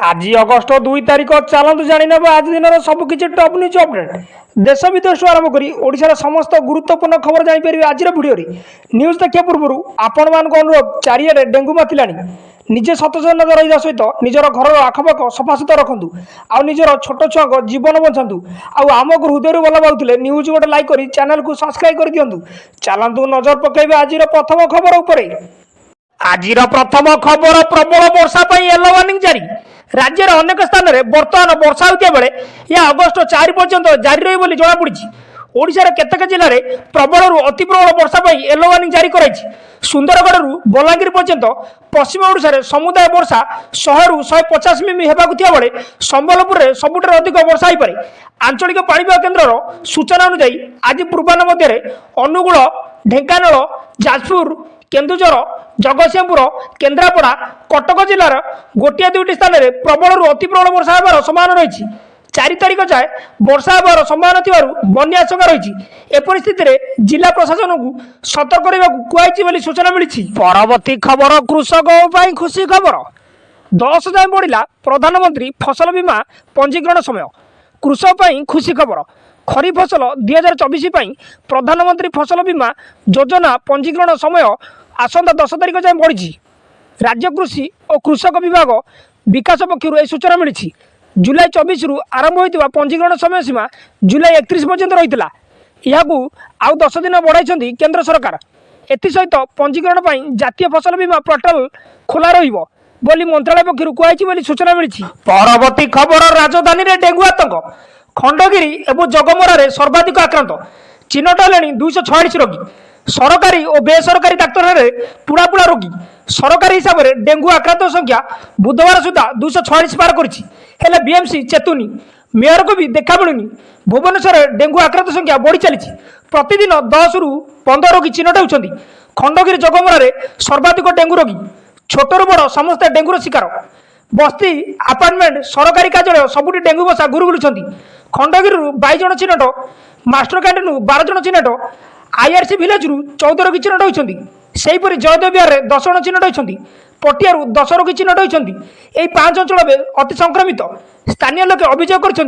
आज अगस्ट 2 तारिख चलतु जाणीने आज दिन सबकि टप न्यूज अपडेट देश विदेश आरंभ कर ओडिशार समस्त गुरुत्वपूर्ण खबर जापर आज भिडियो न्यूज देखा पूर्व आपण मान अनुरोध चारिड़े डेंगू मातिला निजे सचेतन रहा सहित निजर घर आखपाख सफासुतरा रखु आउ निजर छोट छुआ जीवन बचातु आम को हृदय भल पाते न्यूज गोटे लाइक कर चैनल को सब्सक्राइब कर दिंतु चलतु नजर पकड़ आज प्रथम खबर उपर आज प्रथम खबर प्रबल वर्षा येलो वार्निंग जारी राज्य अनेक स्थान में बर्तमान वर्षा होता बेले यह अगस्ट 4 पर्यंत जारी रही जमापड़ी ओडिशार केतेक जिले में प्रबल अति प्रबल वर्षा येलो वार्निंग जारी कराई सुंदरगढ़ बलांगीर पर्यंत पश्चिम ओडिशा रे समुदाय वर्षा 100 ରୁ 150 मिमी हेबाकु थिया बेले संबलपुर में सबुठार अधिक वर्षा हो पारे आंचलिक पाणीपाग केन्द्र सूचना अनुसार आज पूर्वाह्न मध्य अनुगुल ढेंकानाल जाजपुर केन्दुझर जगतसिंहपुर केन्द्रापड़ा कटक जिलार गोटे दुईटी स्थान में प्रबल अति प्रबल वर्षा होबार संभावना रही 4 तारिख जाए वर्षा होबार संभावना थिबारु बन्या आशंका रही एपरिस्थिति में जिला प्रशासन को सतर्क रहा सूचना मिली। परवर्ती खबर कृषकों खुशी खबर 10 जाए बढ़ला प्रधानमंत्री फसल बीमा पंजीकरण समय कृषक खुशी खबर खरीफ फसल 2024 प्रधानमंत्री फसल बीमा योजना पंजीकरण समय आसंता 10 तारिख जाए बढ़ी राज्य कृषि और कृषक विभाग विकास पक्षर यह सूचना मिली जुलाई 24 रु आरंभ होता पंजीकरण समय सीमा जुलाई 31 पर्यंत रही है आउ 10 दिन बढ़ाई केंद्र सरकार एसहित पंजीकरण जातीय फसल बीमा पोर्टाल खोला रही मंत्रालय पक्षर कहुई सूचना मिली। परवर्ती खबर राजधानी में डेंगू आतंक खंडगिरी और जगमरा सर्वाधिक आक्रांत चिन्हट है 246 रोगी सरकारी और बेसरकारी डाक्तखाना पुड़ापुड़ा रोगी सरकारी हिसाब से डेंगू आक्रांत संख्या बुधवार सुधा 246 पार कर बीएमसी चेतुनी मेयर को भी देखा मिलूनी भुवनेश्वर डेंगू आक्रांत संख्या बढ़ी चली प्रतिदिन 10 ରୁ 15 रोगी चिन्हट होती खंडगिरी जगमरा सर्वाधिक डेंगू रोगी छोटू बड़ समस्त डेंगूर शिकार बस्ती आपार्टमेंट सरकारी कार्यालय सबुठी डेंगू बसा गुरु बुलूं खंडगिरी 22 जन चिन्हट मास्टर कैंटीन 12 जन चिन्हट आईआरसी भिलेज 14 रोगी चिन्हट होती सेहीपरि जयदेव विहार 10 जन चिन्हट होती पटिया 10 रोगी चिन्हट होती यही 5 अंचल में अति संक्रमित स्थानीय लोक अभियोग कर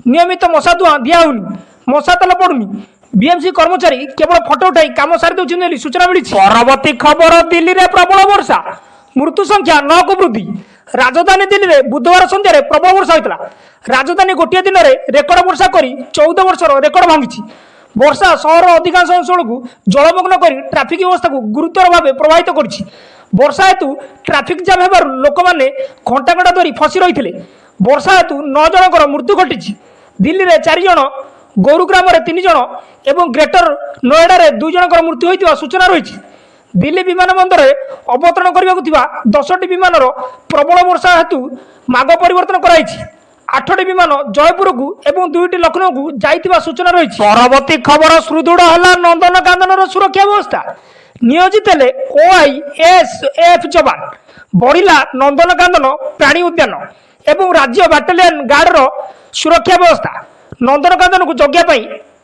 नियमित मशा धुआं दिहनी मशा तेल पड़ुनी बीएमसी कर्मचारी केवल फटो उठाई कम सारी दूसरी सूचना मिली। परवर्ती खबर दिल्ली में प्रबल वर्षा मृत्यु संख्या 9 को वृद्धि राजधानी दिल्ली में बुधवार संध्यारे प्रबल वर्षा होता राजधानी गोटे दिन में रेकर्ड वर्षा कर 14 वर्षर रेकर्ड भांगी वर्षा सहर अधिकांश अंचल को जलमग्न कर ट्राफिक व्यवस्था को गुरुतर भाव प्रभावित कर वर्षा हेतु ट्राफिक जाम होबार लोक मैंने घंटा घंटा धरी फसी रही वर्षा हेतु 9 जनकर मृत्यु घटी दिल्ली में 4 जन गौरुग्राम 3 जन और ग्रेटर नोएडा 2 जनकर मृत्यु होता सूचना रही दिल्ली विमानबंदर अवतरण करने 10टी विमान प्रबल वर्षा हेतु मार्ग परिवर्तन कराई 8टी विमान जयपुर को एवं 2टी लखनऊ को जाइतिबा सूचना रही। परवर्ती खबर सुदृढ़ है नंदनकानन सुरक्षा व्यवस्था नियोजित हेले ओआईएसएफ जवान बढ़िला नंदनकानन प्राणी उद्यान एवं राज्य बाटालियन गार्डर सुरक्षा व्यवस्था नंदनकानन को जगह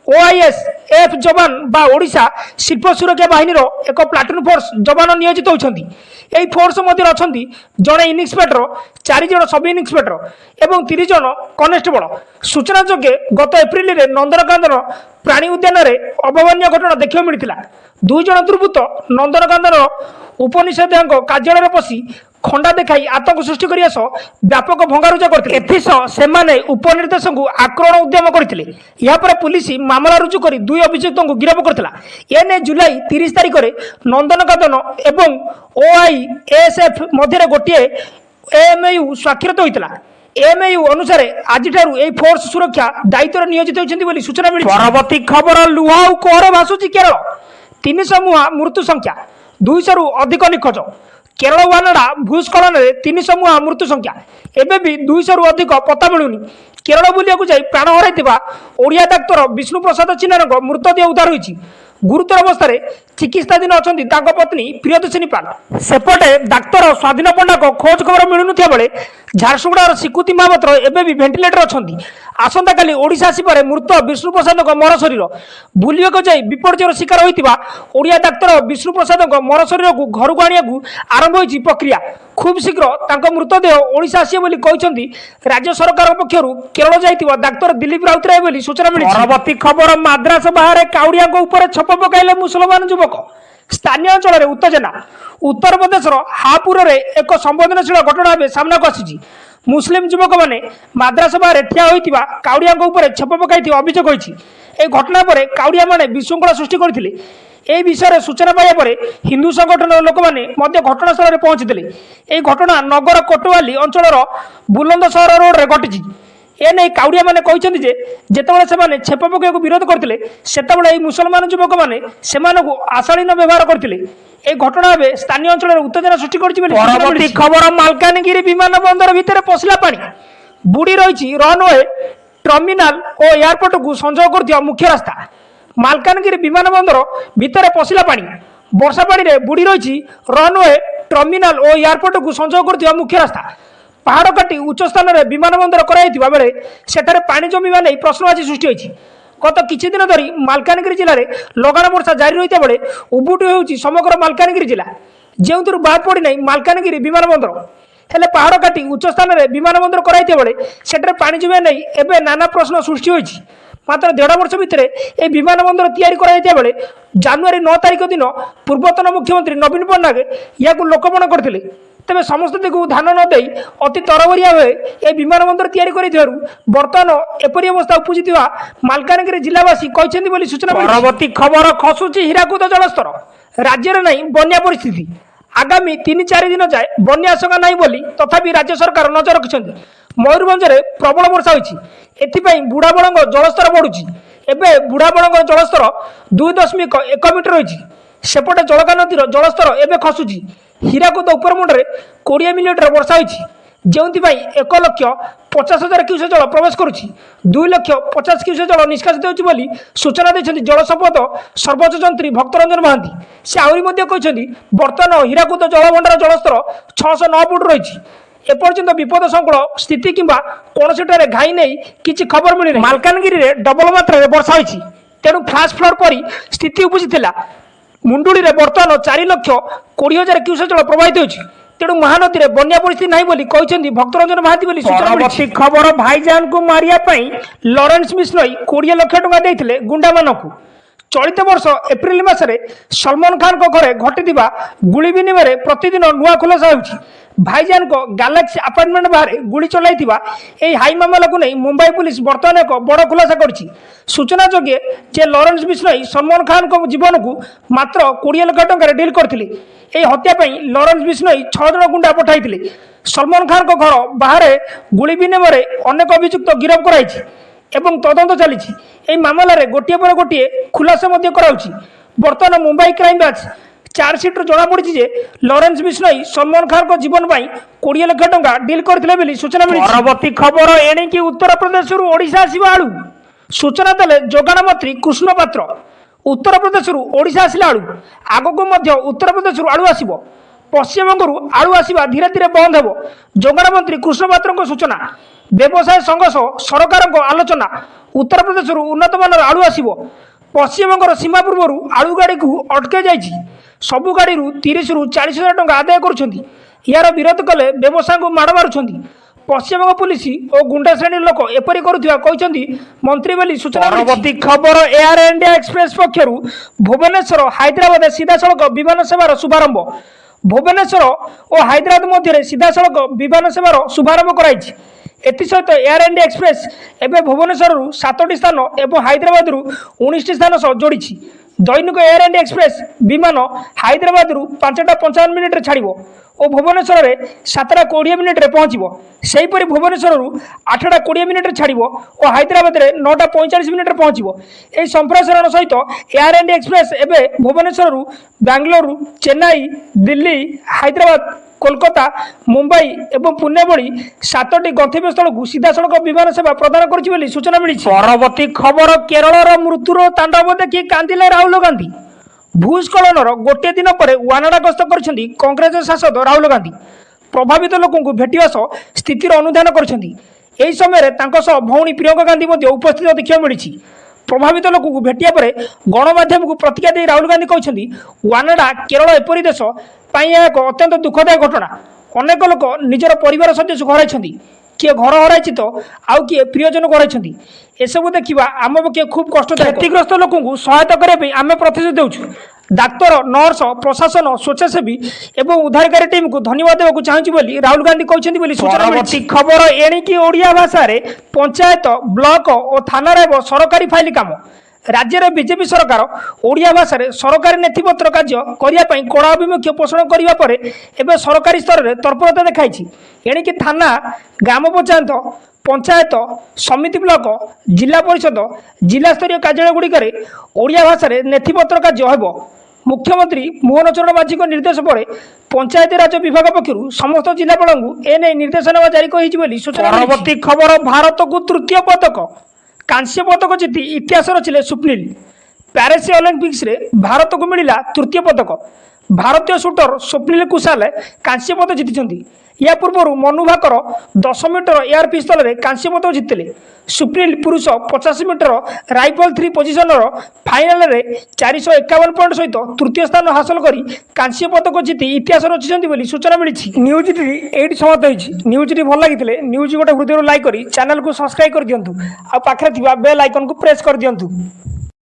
ओआईएसएफ जवान बा ओडिशा शिल्प सुरक्षा बाहिनी एक प्लाटून फोर्स जवान नियोजित होती यही फोर्स मध्य अच्छा जड़े इन्स्पेक्टर 4 जन सब इन्स्पेक्टर एवं 30 जन कनेस्टेबल सूचना जोगे गत एप्रिल में नंदनकानन प्राणी उद्यान अभावन घटना देखा मिलता 2 जन दुर्बृत्त नंदनकानन उपनिषेधक कार्यालय पशि खंडा देखाई आतंक सृष्टि करने सह व्यापक भंगारुजा करते उपनिर्देश को आक्रमण उद्यम करते यापर पुलिस मामला रुजु कर 2 अभियुक्त को गिरफ्त करता एने जुलाई 30 तारिख में नंदनकानन एवं ओआईएसएफ मध्य गोटे एमयू स्वाक्षरित होता एमयू अनुसार आज फोर्स सुरक्षा दायित्व नियोजित होती सूचना मिली। परवर्ती खबर लुहा कोहर भासुची केरल 300 मुहा मृत्यु संख्या 200 ରୁ अधिक निखोज केरल वानाडा भूस्खलन में 300 मुहा मृत्यु संख्या एवं भी 200 ରୁ अधिक पता मिलूनी केरल बुलिया जाई प्राण हर ओडिया डाक्तर विष्णु प्रसाद चिन्नार मृतदेह उद्धार होती गुरुतर अवस्था चिकित्साधीन अच्छा पत्नी प्रियदर्शिनी पाल सेपटे डाक्तर स्वाधीन पंडा को खोज खबर मिलुन बेले ଝାରସୁଗୁଡ଼ାର ଶିକୁତି ମହାପାତ୍ର ଏବେ ବି ଭେଣ୍ଟିଲେଟର ଅଛନ୍ତି। ଆସନ୍ତାକାଲି ଓଡ଼ିଶା ଆସିପାରେ ମୃତ ବିଷ୍ଣୁପ୍ରସାଦଙ୍କ ମର ଶରୀର। ବୁଲିବାକୁ ଯାଇ ବିପର୍ଯ୍ୟୟର ଶିକାର ହୋଇଥିବା ଓଡ଼ିଆ ଡାକ୍ତର ବିଷ୍ଣୁପ୍ରସାଦଙ୍କ ମର ଶରୀରକୁ ଘରକୁ ଆଣିବାକୁ ଆରମ୍ଭ ହୋଇଛି ପ୍ରକ୍ରିୟା। ଖୁବ୍ ଶୀଘ୍ର ତାଙ୍କ ମୃତଦେହ ଓଡ଼ିଶା ଆସିବ ବୋଲି କହିଛନ୍ତି ରାଜ୍ୟ ସରକାରଙ୍କ ପକ୍ଷରୁ କେରଳ ଯାଇଥିବା ଡାକ୍ତର ଦିଲ୍ଲୀପ ରାଉତରାୟ ବୋଲି ସୂଚନା ମିଳିଛି। ପରବର୍ତ୍ତୀ ଖବର, ମାଦ୍ରାସ ବାହାରେ କାଉଡ଼ିଆଙ୍କ ଉପରେ ଛପ ପକାଇଲେ ମୁସଲମାନ ଯୁବକ। ସ୍ଥାନୀୟ ଅଞ୍ଚଳରେ ଉତ୍ତେଜନା। ଉତ୍ତରପ୍ରଦେଶର ହାପୁରରେ ଏକ ସମ୍ବେଦନଶୀଳ ଘଟଣା ଏବେ ସାମ୍ନାକୁ ଆସିଛି। ମୁସଲିମ ଯୁବକମାନେ ମାଦ୍ରାସା ବାହାରେ ଠିଆ ହୋଇଥିବା କାଉଡ଼ିଆଙ୍କ ଉପରେ ଛେପ ପକାଇଥିବା ଅଭିଯୋଗ ହୋଇଛି। ଏହି ଘଟଣା ପରେ କାଉଡ଼ିଆମାନେ ବିଶୃଙ୍ଖଳା ସୃଷ୍ଟି କରିଥିଲେ। ଏହି ବିଷୟରେ ସୂଚନା ପାଇବା ପରେ ହିନ୍ଦୁ ସଂଗଠନର ଲୋକମାନେ ମଧ୍ୟ ଘଟଣାସ୍ଥଳରେ ପହଞ୍ଚିଥିଲେ। ଏହି ଘଟଣା ନଗର କୋଟୱାଲି ଅଞ୍ଚଳର ବୁଲନ୍ଦ ସହର ରୋଡରେ ଘଟିଛି। ଏନେଇ କାଉଡ଼ିଆମାନେ କହିଛନ୍ତି ଯେ ଯେତେବେଳେ ସେମାନେ ଛେପ ପକାଇବାକୁ ବିରୋଧ କରିଥିଲେ ସେତେବେଳେ ଏହି ମୁସଲମାନ ଯୁବକମାନେ ସେମାନଙ୍କୁ ଅଶାଳୀନ ବ୍ୟବହାର କରିଥିଲେ। এই ঘটনা হবে স্থানীয় অঞ্চলের উত্তেজনা সৃষ্টি করছে। পরবর্তী খবর, মালকানগিরি বিমানবন্দর ভিতরে পশিলা পানি। বুড়ি রয়েছে রনওয়ে, টর্মিনাল ও এয়ারপোর্টକୁ সংযোগ করুଥିବା মুখ্য রাস্তা। মালকানগিরি বিমানবন্দর ভিতরে পশিলা পানি। বর্ষা পানিরে বুড়ি রয়েছে রনওয়ে, টর্মিনাল ও এয়ারপোর্টକୁ সংযোগ করুଥିବା মুখ্য রাস্তা। পাহাড় কাটি উচ্চ স্থাନରେ বিমানবন্দর କରାଯାଇଥିବା ବେଳେ ସେଠାରେ ପାଣି ଜମିବା ନେଇ ପ୍ରଶ୍ନବାଚୀ ସୃଷ୍ଟି ହୋଇଛି। গত কিছু দিন ধরি মালকানগিরি জেলার লগাণ বর্ষা জারি রয়েছে বেড়ে উবুটি হচ্ছে সমগ্র মালকানগিরি জেলা, যেহেতু বাদ পড়ি না মালকানগিরি বিমানবন্দর। ହେଲେ ପାହାଡ଼ କାଟି ଉଚ୍ଚ ସ୍ଥାନରେ ବିମାନବନ୍ଦର କରାଯାଇଥିବା ବେଳେ ସେଠାରେ ପାଣି ଜମିବା ନେଇ ଏବେ ନାନା ପ୍ରଶ୍ନ ସୃଷ୍ଟି ହୋଇଛି। ମାତ୍ର 1.5 ବର୍ଷ ଭିତରେ ଏହି ବିମାନବନ୍ଦର ତିଆରି କରାଯାଇଥିବା ବେଳେ ଜାନୁଆରୀ 9 ତାରିଖ ଦିନ ପୂର୍ବତନ ମୁଖ୍ୟମନ୍ତ୍ରୀ ନବୀନ ପଟ୍ଟନାୟକ ଏହାକୁ ଲୋକାର୍ପଣ କରିଥିଲେ। ତେବେ ସମସ୍ତଙ୍କୁ ଧ୍ୟାନ ନ ଦେଇ ଅତି ତରବରିଆ ଭାବେ ଏହି ବିମାନବନ୍ଦର ତିଆରି କରିଥିବାରୁ ବର୍ତ୍ତମାନ ଏପରି ଅବସ୍ଥା ଉପୁଜିଥିବା ମାଲକାନଗିରି ଜିଲ୍ଲାବାସୀ କହିଛନ୍ତି ବୋଲି ସୂଚନା ମିଳିଛି। ପରବର୍ତ୍ତୀ ଖବର, ଖସୁଛି ହୀରାକୁଦ ଜଳସ୍ତର। ରାଜ୍ୟରେ ନାହିଁ ବନ୍ୟା ପରିସ୍ଥିତି। ଆଗାମୀ 3-4 ଦିନ ଯାଏ ବନ୍ୟା ଆଶଙ୍କା ନାହିଁ ବୋଲି ତଥାପି ରାଜ୍ୟ ସରକାର ନଜର ରଖିଛନ୍ତି। ମୟୂରଭଞ୍ଜରେ ପ୍ରବଳ ବର୍ଷା ହୋଇଛି, ଏଥିପାଇଁ ବୁଢ଼ାବଳଙ୍ଗ ଜଳସ୍ତର ବଢ଼ୁଛି। ଏବେ ବୁଢ଼ାବଳଙ୍ଗ ଜଳସ୍ତର 2.1 ମିଟର ରହିଛି। ସେପଟେ ଜଳକା ନଦୀର ଜଳସ୍ତର ଏବେ ଖସୁଛି। ହୀରାକୁଦ ଉପରମୁଣ୍ଡରେ 20 ମିଲିମିଟର ବର୍ଷା ହୋଇଛି, ଯେଉଁଥିପାଇଁ 1,50,000 କ୍ୟୁସେକ୍ ଜଳ ପ୍ରବେଶ କରୁଛି। 2,50,000 କ୍ୟୁସେକ୍ ଜଳ ନିଷ୍କାସିତ ହେଉଛି ବୋଲି ସୂଚନା ଦେଇଛନ୍ତି ଜଳ ସମ୍ପଦ ସର୍ବୋଚ୍ଚ ଯନ୍ତ୍ରୀ ଭକ୍ତରଞ୍ଜନ ମହାନ୍ତି। ସେ ଆହୁରି ମଧ୍ୟ କହିଛନ୍ତି ବର୍ତ୍ତମାନ ହୀରାକୁଦ ଜଳଭଣ୍ଡାର ଜଳସ୍ତର 609 ଫୁଟ ରହିଛି। ଏପର୍ଯ୍ୟନ୍ତ ବିପଦ ସଂକୁଳ ସ୍ଥିତି କିମ୍ବା କୌଣସିଠାରେ ଘାଇ ନେଇ କିଛି ଖବର ମିଳିନି। ମାଲକାନଗିରିରେ ଡବଲ ମାତ୍ରାରେ ବର୍ଷା ହୋଇଛି, ତେଣୁ ଫ୍ଲାସ୍ ଫ୍ଲଡ୍ ପରି ସ୍ଥିତି ଉପୁଜିଥିଲା। ମୁଣ୍ଡୁଳିରେ ବର୍ତ୍ତମାନ 4,20,000 କ୍ୟୁସେକ୍ ଜଳ ପ୍ରବାହିତ ହେଉଛି, ତେଣୁ ମହାନଦୀରେ ବନ୍ୟା ପରିସ୍ଥିତି ନାହିଁ ବୋଲି କହିଛନ୍ତି ଭକ୍ତରଞ୍ଜନ ମହାନ୍ତି ବୋଲି ସୂଚନା ମିଳିଛି। ଖବର, ଭାଇଜାନଙ୍କୁ ମାରିବା ପାଇଁ ଲରେନ୍ସ ବିଷ୍ଣୋଇ 20 ଲକ୍ଷ ଟଙ୍କା ଦେଇଥିଲେ ଗୁଣ୍ଡାମାନଙ୍କୁ। ଚଳିତ ବର୍ଷ ଏପ୍ରିଲ ମାସରେ ସଲମାନ ଖାନଙ୍କ ଘରେ ଘଟିଥିବା ଗୁଳି ବିନିମୟରେ ପ୍ରତିଦିନ ନୂଆ ଖୁଲାସା ହେଉଛି। ଭାଇଜାନଙ୍କ ଗାଲାକ୍ସି ଆପାର୍ଟମେଣ୍ଟ ବାହାରେ ଗୁଳି ଚଳାଇଥିବା ଏହି ହାଇ ମାମଲାକୁ ନେଇ ମୁମ୍ବାଇ ପୁଲିସ ବର୍ତ୍ତମାନ ଏକ ବଡ଼ ଖୁଲାସା କରିଛି। ସୂଚନାଯୋଗ୍ୟ ଯେ ଲରେନ୍ସ ବିଷ୍ଣୋଇ ସଲମାନ ଖାନଙ୍କ ଜୀବନକୁ ମାତ୍ର 20 ଲକ୍ଷ ଟଙ୍କାରେ ଡିଲ୍ କରିଥିଲେ। ଏହି ହତ୍ୟା ପାଇଁ ଲରେନ୍ସ ବିଷ୍ଣୋଇ 6 ଜଣ ଗୁଣ୍ଡା ପଠାଇଥିଲେ। ସଲମାନ ଖାନଙ୍କ ଘର ବାହାରେ ଗୁଳି ବିନିମୟରେ ଅନେକ ଅଭିଯୁକ୍ତ ଗିରଫ କରାଯାଇଛି ଏବଂ ତଦନ୍ତ ଚାଲିଛି। ଏହି ମାମଲାରେ ଗୋଟିଏ ପରେ ଗୋଟିଏ ଖୁଲାସା ମଧ୍ୟ କରାଯାଉଛି। ବର୍ତ୍ତମାନ ମୁମ୍ବାଇ କ୍ରାଇମବ୍ରାଞ୍ଚ ଚାର୍ଜସିଟ୍ରୁ ଜଣାପଡ଼ିଛି ଯେ ଲରେନ୍ସ ବିଷ୍ଣୋଇ ସଲମାନ ଖାନଙ୍କ ଜୀବନ ପାଇଁ 20 ଲକ୍ଷ ଟଙ୍କା ଡିଲ୍ କରିଥିଲେ ବୋଲି ସୂଚନା ମିଳିଛି। ପରବର୍ତ୍ତୀ ଖବର, ଏଣିକି ଉତ୍ତରପ୍ରଦେଶରୁ ଓଡ଼ିଶା ଆସିବ ଆଳୁ। ସୂଚନା ଦେଲେ ଯୋଗାଣ ମନ୍ତ୍ରୀ କୃଷ୍ଣ ପାତ୍ର। ଉତ୍ତରପ୍ରଦେଶରୁ ଓଡ଼ିଶା ଆସିଲା ଆଳୁ, ଆଗକୁ ମଧ୍ୟ ଉତ୍ତରପ୍ରଦେଶରୁ ଆଳୁ ଆସିବ। ପଶ୍ଚିମବଙ୍ଗରୁ ଆଳୁ ଆସିବା ଧୀରେ ଧୀରେ ବନ୍ଦ ହେବ। ଯୋଗାଣ ମନ୍ତ୍ରୀ କୃଷ୍ଣ ପାତ୍ରଙ୍କ ସୂଚନା। ବ୍ୟବସାୟ ସଂଘ ସହ ସରକାରଙ୍କ ଆଲୋଚନା। ଉତ୍ତରପ୍ରଦେଶରୁ ଉନ୍ନତମାନର ଆଳୁ ଆସିବ। ପଶ୍ଚିମବଙ୍ଗର ସୀମା ପୂର୍ବରୁ ଆଳୁ ଗାଡ଼ିକୁ ଅଟକାଇ ଯାଇଛି। ସବୁ ଗାଡ଼ିରୁ 30ରୁ 40,000 ଟଙ୍କା ଆଦାୟ କରୁଛନ୍ତି। ଏହାର ବିରୋଧ କଲେ ବ୍ୟବସାୟୀଙ୍କୁ ମାଡ଼ ମାରୁଛନ୍ତି। ପଶ୍ଚିମବଙ୍ଗ ପୁଲିସ ଓ ଗୁଣ୍ଡା ଶ୍ରେଣୀର ଲୋକ ଏପରି କରୁଥିବା କହିଛନ୍ତି ମନ୍ତ୍ରୀ ବୋଲି ସୂଚନା। ପରବର୍ତ୍ତୀ ଖବର, ଏୟାର ଇଣ୍ଡିଆ ଏକ୍ସପ୍ରେସ ପକ୍ଷରୁ ଭୁବନେଶ୍ୱର ହାଇଦ୍ରାବାଦ ସିଧାସଳଖ ବିମାନ ସେବାର ଶୁଭାରମ୍ଭ। ଭୁବନେଶ୍ୱର ଓ ହାଇଦ୍ରାବାଦ ମଧ୍ୟରେ ସିଧାସଳଖ ବିମାନ ସେବାର ଶୁଭାରମ୍ଭ କରାଯାଇଛି। ଏଥିସହିତ ଏୟାର ଇଣ୍ଡିଆ ଏକ୍ସପ୍ରେସ ଏବେ ଭୁବନେଶ୍ୱରରୁ 7ଟି ସ୍ଥାନ ଏବଂ ହାଇଦ୍ରାବାଦରୁ 19ଟି ସ୍ଥାନ ସହ ଯୋଡ଼ିଛି। ଦୈନିକ ଏୟାର ଇଣ୍ଡିଆ ଏକ୍ସପ୍ରେସ ବିମାନ ହାଇଦ୍ରାବାଦରୁ 5:55 ଛାଡ଼ିବ ଓ ଭୁବନେଶ୍ୱରରେ 7:20 ପହଞ୍ଚିବ। ସେହିପରି ଭୁବନେଶ୍ୱରରୁ 8:20 ଛାଡ଼ିବ ଓ ହାଇଦ୍ରାବାଦରେ 9:45 ପହଞ୍ଚିବ। ଏହି ସମ୍ପ୍ରସାରଣ ସହିତ ଏୟାର ଇଣ୍ଡିଆ ଏକ୍ସପ୍ରେସ ଏବେ ଭୁବନେଶ୍ୱରରୁ ବାଙ୍ଗାଲୋର, ଚେନ୍ନାଇ, ଦିଲ୍ଲୀ, ହାଇଦ୍ରାବାଦ, କୋଲକାତା, ମୁମ୍ବାଇ ଏବଂ ପୁନେ ଭଳି 7ଟି ଗନ୍ତବ୍ୟସ୍ଥଳକୁ ସିଧାସଳଖ ବିମାନ ସେବା ପ୍ରଦାନ କରୁଛି ବୋଲି ସୂଚନା ମିଳିଛି। ପରବର୍ତ୍ତୀ ଖବର, କେରଳର ମୃତ୍ୟୁର ତାଣ୍ଡବ ଦେଖି କାନ୍ଦିଲେ ରାହୁଲ ଗାନ୍ଧୀ। ଭୂସ୍ଖଳନର ଗୋଟିଏ ଦିନ ପରେ ୱାନାଡା ଗସ୍ତ କରିଛନ୍ତି କଂଗ୍ରେସ ସାଂସଦ ରାହୁଲ ଗାନ୍ଧୀ। ପ୍ରଭାବିତ ଲୋକଙ୍କୁ ଭେଟିବା ସହ ସ୍ଥିତିର ଅନୁଧ୍ୟାନ କରିଛନ୍ତି। ଏହି ସମୟରେ ତାଙ୍କ ସହ ଭଉଣୀ ପ୍ରିୟଙ୍କା ଗାନ୍ଧୀ ମଧ୍ୟ ଉପସ୍ଥିତ ଦେଖିବାକୁ ମିଳିଛି। ପ୍ରଭାବିତ ଲୋକଙ୍କୁ ଭେଟିବା ପରେ ଗଣମାଧ୍ୟମକୁ ପ୍ରତିକ୍ରିୟା ଦେଇ ରାହୁଲ ଗାନ୍ଧୀ କହିଛନ୍ତି, ୱାନାଡା କେରଳ ଏପରି ଦେଶ ପାଇଁ ଏହା ଏକ ଅତ୍ୟନ୍ତ ଦୁଃଖଦାୟକ ଘଟଣା। ଅନେକ ଲୋକ ନିଜର ପରିବାର ସଦସ୍ୟଙ୍କୁ ହରାଇଛନ୍ତି, କିଏ ଘର ହରାଇଛି ତ ଆଉ କିଏ ପ୍ରିୟଜନକୁ ହରାଇଛନ୍ତି। ଏସବୁ ଦେଖିବା ଆମ ପକ୍ଷେ ଖୁବ୍ କଷ୍ଟଦାୟକ। କ୍ଷତିଗ୍ରସ୍ତ ଲୋକଙ୍କୁ ସହାୟତା କରିବା ପାଇଁ ଆମେ ପ୍ରତିଶ୍ରୁତି ଦେଉଛୁ। ଡାକ୍ତର, ନର୍ସ, ପ୍ରଶାସନ, ସ୍ୱେଚ୍ଛାସେବୀ ଏବଂ ଉଦ୍ଧାରକାରୀ ଟିମ୍କୁ ଧନ୍ୟବାଦ ଦେବାକୁ ଚାହୁଁଛି ବୋଲି ରାହୁଲ ଗାନ୍ଧୀ କହିଛନ୍ତି ବୋଲି ସୂଚନା ମିଳିଛି। ଖବର ଏଣିକି ଓଡ଼ିଆ ଭାଷାରେ ପଞ୍ଚାୟତ, ବ୍ଲକ ଓ ଥାନାରେ ହେବ ସରକାରୀ ଫାଇଲ କାମ। ରାଜ୍ୟରେ ବିଜେପି ସରକାର ଓଡ଼ିଆ ଭାଷାରେ ସରକାରୀ ନଥିପତ୍ର କାର୍ଯ୍ୟ କରିବା ପାଇଁ କଡ଼ା ଆଭିମୁଖ୍ୟ ପୋଷଣ କରିବା ପରେ ଏବେ ସରକାରୀ ସ୍ତରରେ ତତ୍ପରତା ଦେଖାଇଛି। ଏଣିକି ଥାନା, ଗ୍ରାମ ପଞ୍ଚାୟତ ସମିତି, ବ୍ଲକ, ଜିଲ୍ଲା ପରିଷଦ, ଜିଲ୍ଲାସ୍ତରୀୟ କାର୍ଯ୍ୟାଳୟଗୁଡ଼ିକରେ ଓଡ଼ିଆ ଭାଷାରେ ନଥିପତ୍ର କାର୍ଯ୍ୟ ହେବ। ମୁଖ୍ୟମନ୍ତ୍ରୀ ମୋହନ ଚରଣ ମାଝୀଙ୍କ ନିର୍ଦ୍ଦେଶ ପରେ ପଞ୍ଚାୟତିରାଜ ବିଭାଗ ପକ୍ଷରୁ ସମସ୍ତ ଜିଲ୍ଲାପାଳଙ୍କୁ ଏନେଇ ନିର୍ଦ୍ଦେଶନାମା ଜାରି ହୋଇଛି ବୋଲି ସୂଚନା। ପରବର୍ତ୍ତୀ ଖବର, ଭାରତକୁ ତୃତୀୟ ପଦକ। କାଂସ୍ୟ ପଦକ ଜିତି ଇତିହାସ ରଚିଲେ ସ୍ୱପ୍ନିଲ। ପ୍ୟାରିସ୍ ଅଲିମ୍ପିକ୍ସରେ ଭାରତକୁ ମିଳିଲା ତୃତୀୟ ପଦକ। ଭାରତୀୟ ସୁଟର ସ୍ୱପ୍ନିଲ କୁସାଲ କାଂସ୍ୟ ପଦକ ଜିତିଛନ୍ତି। ଏହା ପୂର୍ବରୁ ମନୁ ଭାକର 10 ମିଟର ଏୟାର ପିସ୍ତଲରେ କାଂସ୍ୟ ପଦକ ଜିତିଥିଲେ। ସ୍ୱପ୍ନିଲ ପୁରୁଷ 50 ମିଟର ରାଇଫଲ 3 ପୋଜିସନର ଫାଇନାଲରେ 451 ପଏଣ୍ଟ ସହିତ ତୃତୀୟ ସ୍ଥାନ ହାସଲ କରି କାଂସ୍ୟ ପଦକ ଜିତି ଇତିହାସ ରଚିଛନ୍ତି ବୋଲି ସୂଚନା ମିଳିଛି। ନ୍ୟୁଜ୍ଟି ଏଇଠି ସମାପ୍ତ ହୋଇଛି। ନ୍ୟୁଜ୍ଟି ଭଲ ଲାଗିଥିଲେ ନ୍ୟୁଜ୍ ଗୋଟେ ହୃଦୟରୁ ଲାଇକ୍ କରି ଚ୍ୟାନେଲକୁ ସବସ୍କ୍ରାଇବ୍ କରିଦିଅନ୍ତୁ। ଆଉ ପାଖରେ ଥିବା ବେଲ୍ ଆଇକନ୍କୁ ପ୍ରେସ୍ କରିଦିଅନ୍ତୁ।